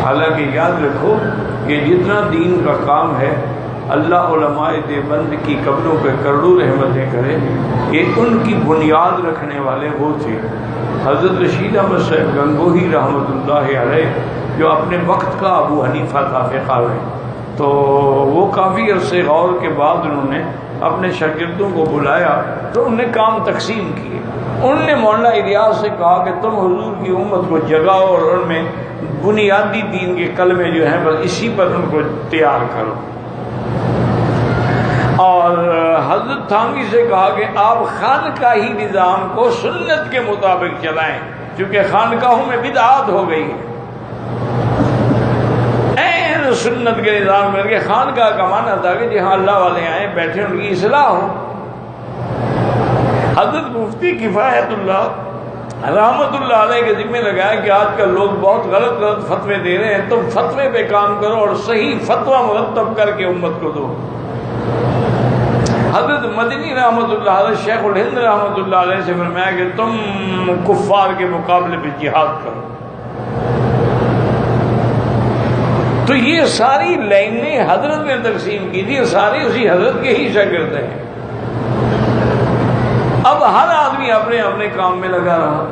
حالانکہ یاد رکھو کہ جتنا دین کا کام ہے اللہ علماء دیوبند کی قبروں پہ کروڑوں رحمتیں کرے، یہ ان کی بنیاد رکھنے والے وہ تھے۔ حضرت رشید احمد صاحب گنگوہی رحمۃ اللہ علیہ جو اپنے وقت کا ابو حنیفہ تھا فقہ میں، تو وہ کافی عرصے غور کے بعد انہوں نے اپنے شاگردوں کو بلایا تو انہوں نے کام تقسیم کیے۔ انہوں نے مولانا الیاس سے کہا کہ تم حضور کی امت کو جگاؤ اور ان میں بنیادی دین کے کلمے جو ہیں بس اسی پر ان کو تیار کرو، اور حضرت تھانوی سے کہا کہ آپ خانقاہی نظام کو سنت کے مطابق چلائیں، کیونکہ خانقاہوں میں بدعات ہو گئی ہے۔ این سنت کے نظام میں کہ خانقاہ کا معنی تھا کہ جہاں اللہ والے آئیں بیٹھے ان کی اصلاح ہو۔ حضرت مفتی کفایت اللہ رحمت اللہ علیہ کے ذمہ لگایا کہ آج کل لوگ بہت غلط فتوے دے رہے ہیں، تم فتوے پہ کام کرو اور صحیح فتویٰ مرتب کر کے امت کو دو۔ حضرت مدنی رحمت اللہ علیہ شیخ الہند رحمت اللہ علیہ سے فرمایا کہ تم کفار کے مقابلے پہ جہاد کرو۔ تو یہ ساری لائنیں حضرت نے تقسیم کی تھی، ساری اسی حضرت کے ہی شاگرد ہیں۔ اب ہر آدمی اپنے اپنے کام میں لگا رہا۔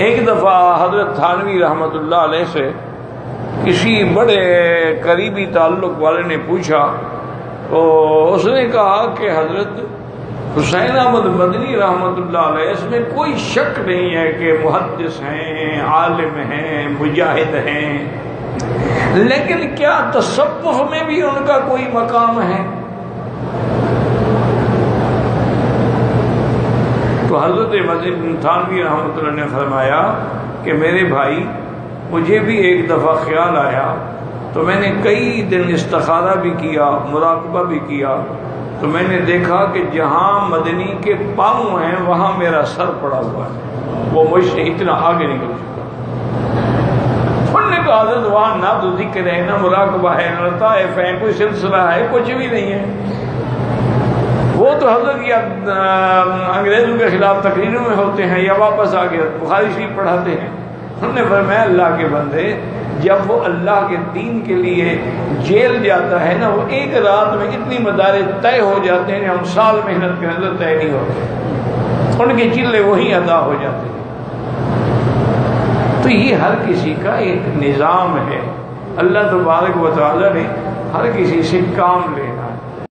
ایک دفعہ حضرت تھانوی رحمت اللہ علیہ سے کسی بڑے قریبی تعلق والے نے پوچھا، تو اس نے کہا کہ حضرت حسین احمد مدنی رحمت اللہ علیہ اس میں کوئی شک نہیں ہے کہ محدث ہیں، عالم ہیں، مجاہد ہیں، لیکن کیا تصوف میں بھی ان کا کوئی مقام ہے؟ تو حضرت مدنی تھانوی رحمۃ اللہ نے فرمایا کہ میرے بھائی مجھے بھی ایک دفعہ خیال آیا تو میں نے کئی دن استخارہ بھی کیا، مراقبہ بھی کیا، تو میں نے دیکھا کہ جہاں مدنی کے پاؤں ہیں وہاں میرا سر پڑا ہوا ہے، وہ مجھ سے اتنا آگے نکل چکا۔ انہوں نے کہا حضرت وہاں نہ تو ذکر ہے، نہ مراقبہ ہے، نہ لطائف ہے، کوئی سلسلہ ہے، کچھ بھی نہیں ہے۔ وہ تو حضرت یا انگریزوں کے خلاف تقریروں میں ہوتے ہیں یا واپس آ کے بخاری شریف پڑھاتے ہیں۔ انہوں نے فرمایا اللہ کے بندے، جب وہ اللہ کے دین کے لیے جیل جاتا ہے نا، وہ ایک رات میں اتنی مدارج طے ہو جاتے ہیں کہ ہم سال محنت کے اندر طے نہیں ہوتے، ان کے چلے وہیں ادا ہو جاتے ہیں۔ تو یہ ہر کسی کا ایک نظام ہے، اللہ تبارک و تعالی نے ہر کسی سے کام لے